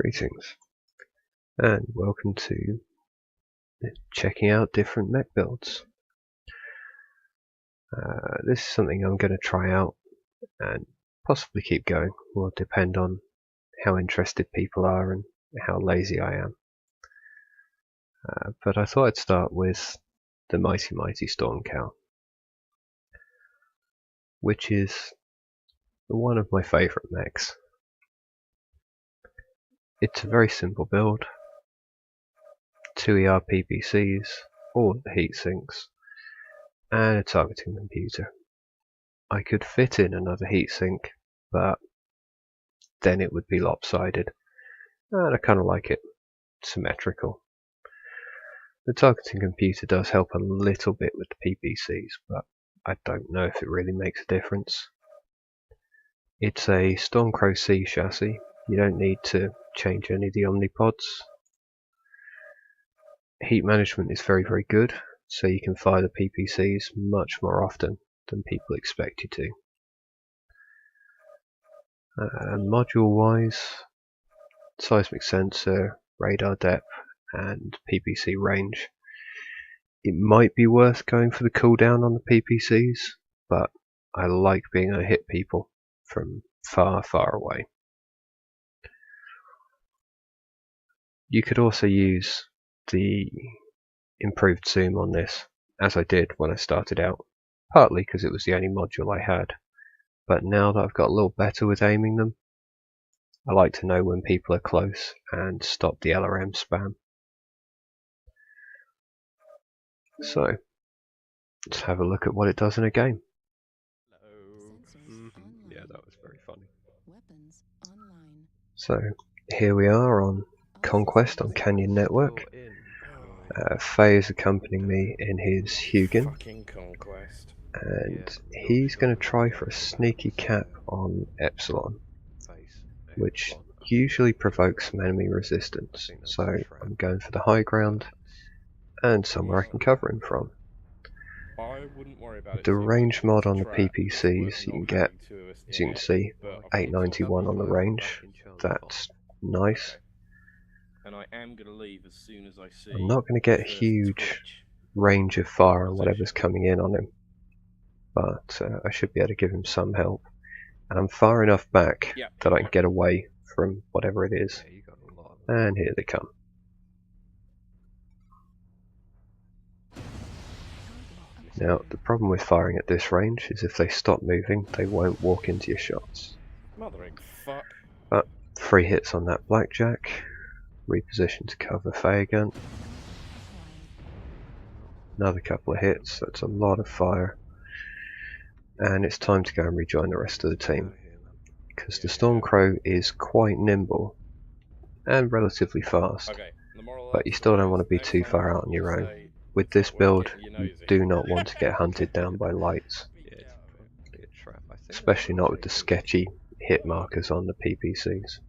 Greetings, and welcome to checking out different mech builds. This is something I'm going to try out and possibly keep going. Will depend on how interested people are and how lazy I am. But I thought I'd start with the mighty StormCow, which is one of my favourite mechs. It's a very simple build. 2 ER PPCs, all the heat sinks, and a targeting computer. I could fit in another heatsink, but then it would be lopsided, and I kind of like it symmetrical. The targeting computer does help a little bit with the PPCs, but I don't know if it really makes a difference. It's a StormCow C chassis. You don't need to change any of the omnipods. Heat management is very good, so you can fire the PPCs much more often than people expect you to. Module wise, seismic sensor, radar depth and PPC range. It might be worth going for the cooldown on the PPCs, but I like being able to hit people from far away. You could also use the improved zoom on this, as I did when I started out, partly because it was the only module I had, but now that I've got a little better with aiming them, I like to know when people are close and stop the LRM spam. So let's have a look at what it does in a game. Yeah, that was very funny. So here we are on Conquest on Canyon Network. Faye is accompanying me in his Hugin, and he's going to try for a sneaky cap on Epsilon, which usually provokes some enemy resistance, so I'm going for the high ground and somewhere I can cover him from. The range mod on the PPCs you can get, as you can see, 891 on the range. That's nice. I'm not going to get a huge range of fire on whatever's coming in on him, but I should be able to give him some help. And I'm far enough back that I can get away from whatever it is. And here they come. Now, the problem with firing at this range is if they stop moving, they won't walk into your shots. But 3 hits on that blackjack. Reposition to cover Faye again. Another couple of hits, that's a lot of fire. And it's time to go and rejoin the rest of the team, because the StormCow is quite nimble and relatively fast, but you still don't want to be too far out on your own. With this build, you do not want to get hunted down by lights, especially not with the sketchy hit markers on the PPCs.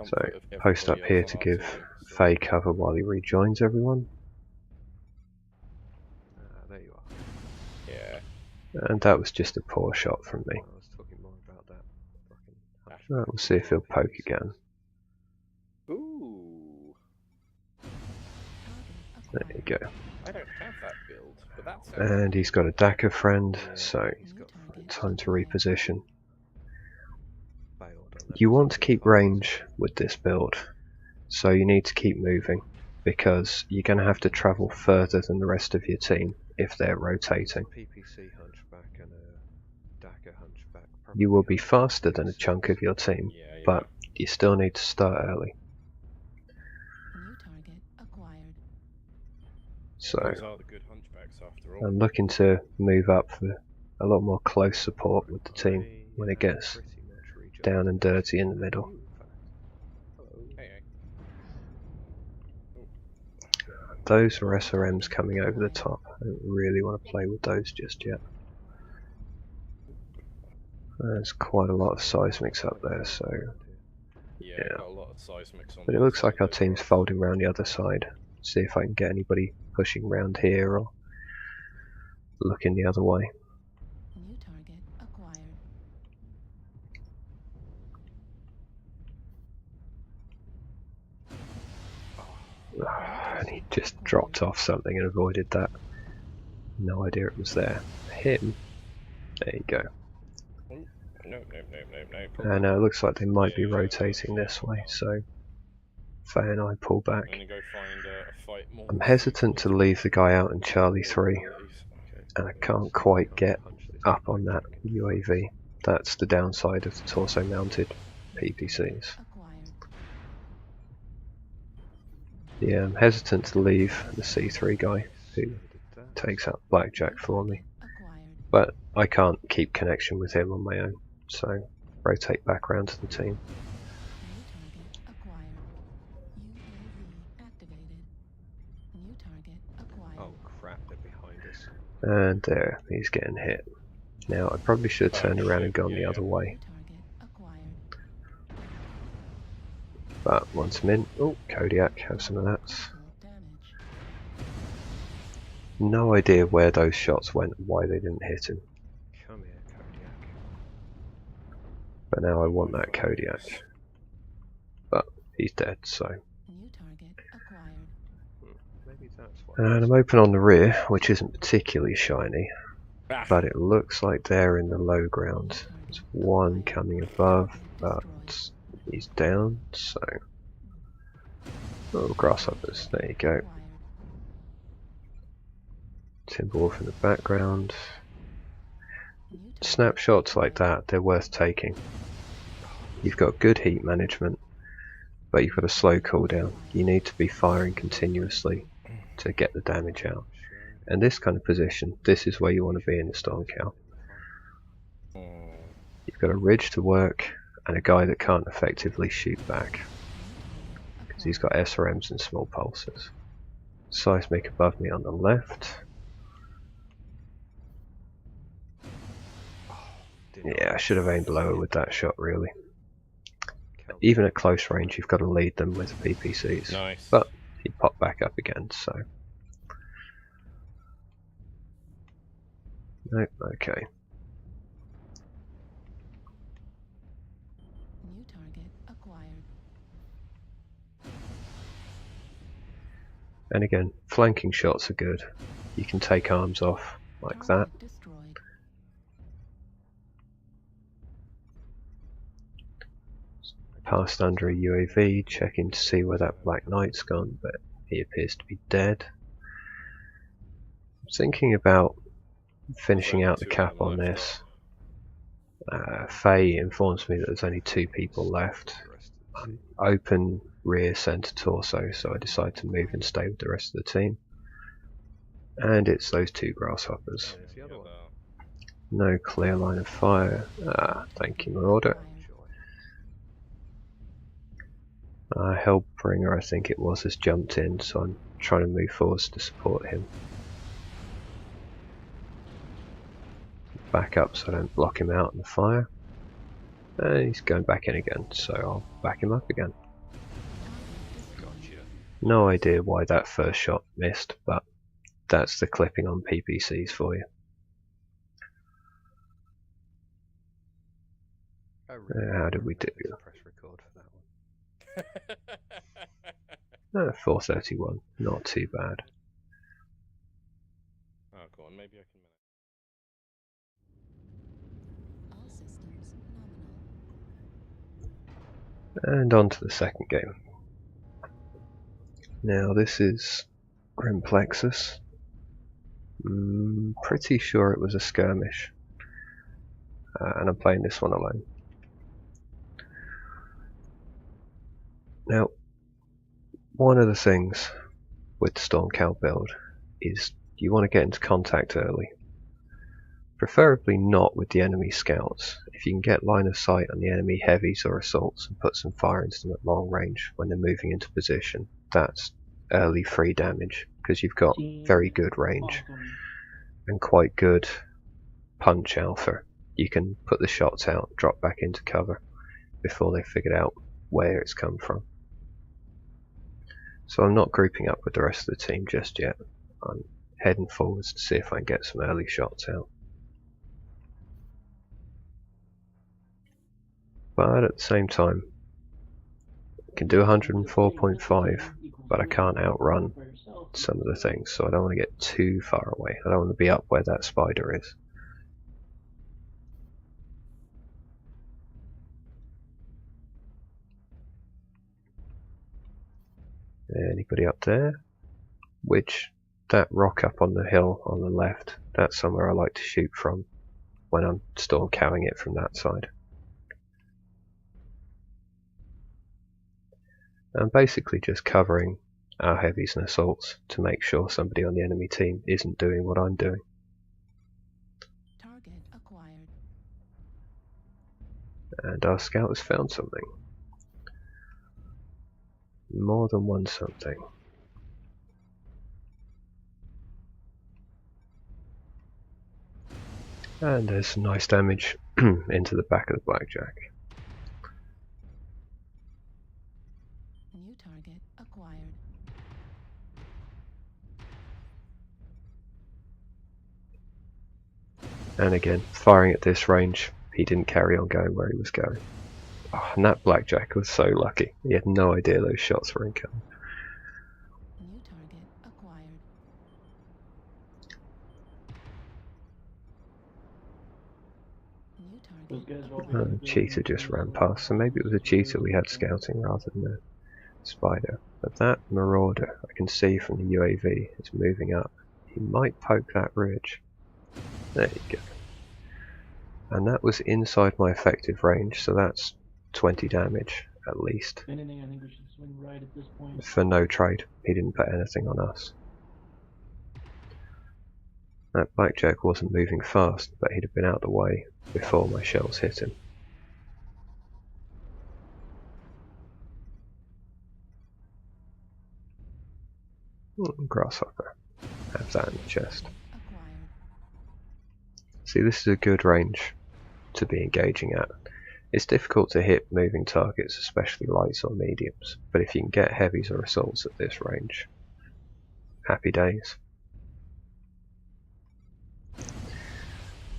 So, post up here to give Faye cover while he rejoins everyone. There you are. And that was just a poor shot from me. Right, we'll see if he'll poke again. There you go. And he's got a Dakar friend, so time to reposition. You want to keep range with this build, so you need to keep moving, because you're going to have to travel further than the rest of your team if they're rotating. You will be faster than a chunk of your team, but you still need to start early. So I'm looking to move up for a lot more close support with the team when it gets down and dirty in the middle. Those are SRMs coming over the top. I don't really want to play with those just yet. There's quite a lot of seismics up there, so yeah. But it looks like our team's folding around the other side. See if I can get anybody pushing round here or looking the other way. just dropped off something and avoided that. No idea it was there. Him. There you go. Nope. And it looks like they might be rotating this way, so Faye and I pull back. I'm hesitant to leave the guy out in Charlie 3, and I can't quite get up on that UAV. That's the downside of the torso mounted PPCs. Yeah, I'm hesitant to leave the C3 guy who takes out Blackjack for me, but I can't keep connection with him on my own, so rotate back around to the team. Oh crap, they're behind us. And there, he's getting hit. Now I probably should have turned around and gone the other way. But once I'm in, oh, Kodiak, have some of that. No idea where those shots went and why they didn't hit him. Come here, Kodiak. But now I want that Kodiak. But he's dead, so. And I'm open on the rear, which isn't particularly shiny. But it looks like they're in the low ground. There's one coming above, but he's down, so. Oh, grasshoppers, there you go. Timberwolf in the background. Snapshots like that, they're worth taking. You've got good heat management, but you've got a slow cooldown. You need to be firing continuously to get the damage out. And this kind of position, this is where you want to be in the StormCow. You've got a ridge to work and a guy that can't effectively shoot back because he's got SRMs and small pulses. Seismic above me on the left. Yeah, I should have aimed lower with that shot really. Even at close range you've got to lead them with PPCs. Nice. But he popped back up again, so. Nope, okay. New target acquired. And again, flanking shots are good. You can take arms off like that. Destroyed. Passed under a UAV, checking to see where that Black Knight's gone, but he appears to be dead. I'm thinking about finishing out the cap on this. Faye informs me that there's only 2 people left. I'm open rear, centre, torso, so I decide to move and stay with the rest of the team. And it's those 2 grasshoppers. No clear line of fire. Thank you, Marauder. Hellbringer, I think it was, has jumped in, so I'm trying to move forwards to support him. Back up so I don't block him out in the fire. And he's going back in again, so I'll back him up again. No idea why that first shot missed, but that's the clipping on PPCs for you. How did we do? 431, not too bad. Oh, go on, maybe I can. All systems nominal. And on to the second game. Now this is Grim Plexus. Pretty sure it was a skirmish. And I'm playing this one alone. Now, one of the things with the StormCow build is you want to get into contact early. Preferably not with the enemy scouts. If you can get line of sight on the enemy heavies or assaults and put some fire into them at long range when they're moving into position, that's early free damage because you've got very good range and quite good punch alpha. You can put the shots out, drop back into cover before they figured out where it's come from. So I'm not grouping up with the rest of the team just yet. I'm heading forwards to see if I can get some early shots out. But at the same time, I can do 104.5, but I can't outrun some of the things, so I don't want to get too far away. I don't want to be up where that spider is. Anybody up there? Which, that rock up on the hill on the left, that's somewhere I like to shoot from when I'm StormCowing it from that side. I'm basically just covering our heavies and assaults to make sure somebody on the enemy team isn't doing what I'm doing. Target acquired. And our scout has found something. More than one something. And there's some nice damage into the back of the blackjack. New target acquired. And again, firing at this range, he didn't carry on going where he was going. Oh, and that blackjack was so lucky. He had no idea those shots were incoming. New target acquired. New Those target guys are all acquired. Cheetah just ran past, so maybe it was a cheetah we had scouting rather than a spider. But that marauder, I can see from the UAV, is moving up. He might poke that ridge. There you go. And that was inside my effective range, so that's 20 damage at least. If anything, I think we should swing right at this point. For no trade. He didn't put anything on us. That blackjack wasn't moving fast, but he'd have been out of the way before my shells hit him. Grasshopper. Have that in the chest. Acquired. See, this is a good range to be engaging at. It's difficult to hit moving targets, especially lights or mediums, but if you can get heavies or assaults at this range, happy days.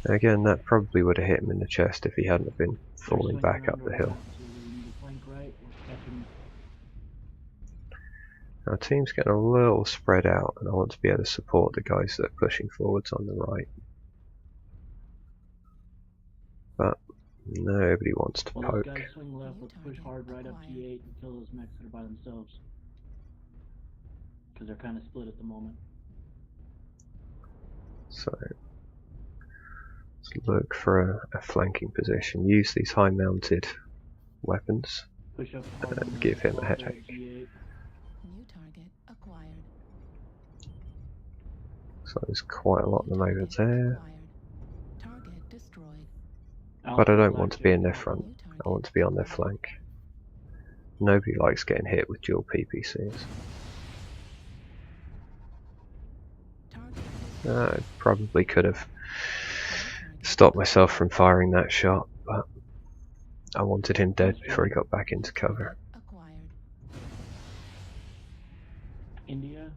Again, that probably would have hit him in the chest if he hadn't have been falling back up the hill. Our team's getting a little spread out, and I want to be able to support the guys that are pushing forwards on the right. But nobody wants to Well, poke. those guys swing left, let's push hard right up T8 and kill those mechs that are by themselves. Because they're kind of split at the moment. So let's look for a flanking position. Use these high mounted weapons Push up hard on and the give him a left side of headache. T8. New target acquired. So there's quite a lot of them over there, Acquired. Target destroyed. but I don't want to be in their Blackjack. front. New target I want to be on their acquired. flank. Nobody likes getting hit with dual PPCs. Target I probably could have stopped myself from firing that shot, but I wanted him dead before he got back into cover. acquired. India.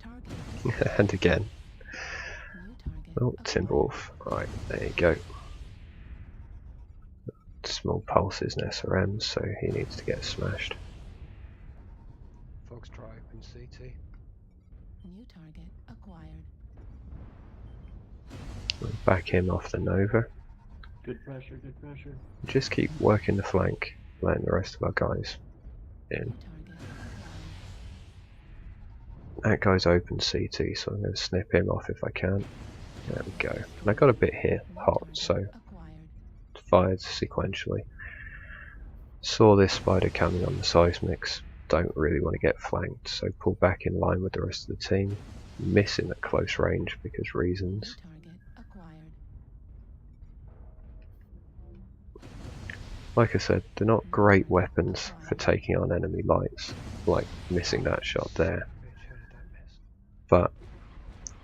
Target And again, new target oh, acquired. Timberwolf. Right, there you go. Small pulses and SRMs, so he needs to get smashed. Fox Drive in CT. New target acquired. We'll back him off the Nova. Good pressure, good pressure. Just keep working the flank, letting the rest of our guys in. New target acquired. That guy's open CT, so I'm going to snip him off if I can. There we go. And I got a bit here, New hot, target so acquired. fired sequentially. Saw this spider coming on the seismics. Don't really want to get flanked, so pull back in line with the rest of the team. Missing at close range because New reasons. target acquired. Like I said, they're not great weapons for taking on enemy lights, like missing that shot there, but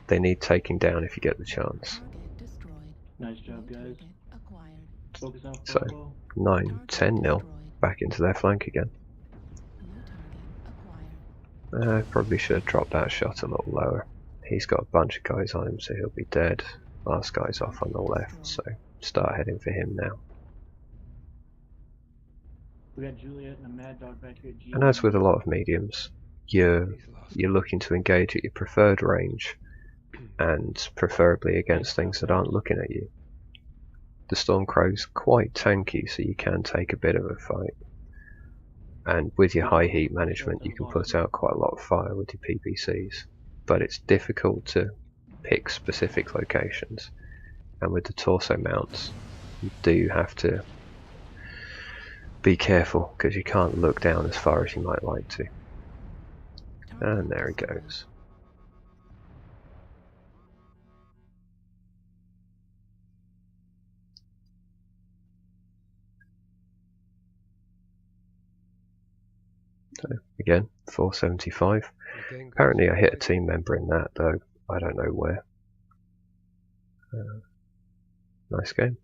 they need taking down if you get the chance. Target destroyed. Nice job, New guys. target acquired. Focus out So, Bravo. 9-10 nil back into their flank again. New target acquired. Probably should have dropped that shot a little lower. He's got a bunch of guys on him, so he'll be dead. Last guy's off on the left, so start heading for him now. We got Juliet and a Mad Dog back here at G. And as with a lot of mediums, you're looking to engage at your preferred range, and preferably against things that aren't looking at you. The StormCow's quite tanky, so you can take a bit of a fight. And with your high heat management, you can put out quite a lot of fire with your PPCs. But it's difficult to pick specific locations. And with the torso mounts, you do have to be careful, because you can't look down as far as you might like to. And there he goes. So again, 475. Apparently I hit a team member in that, though I don't know where. Nice game.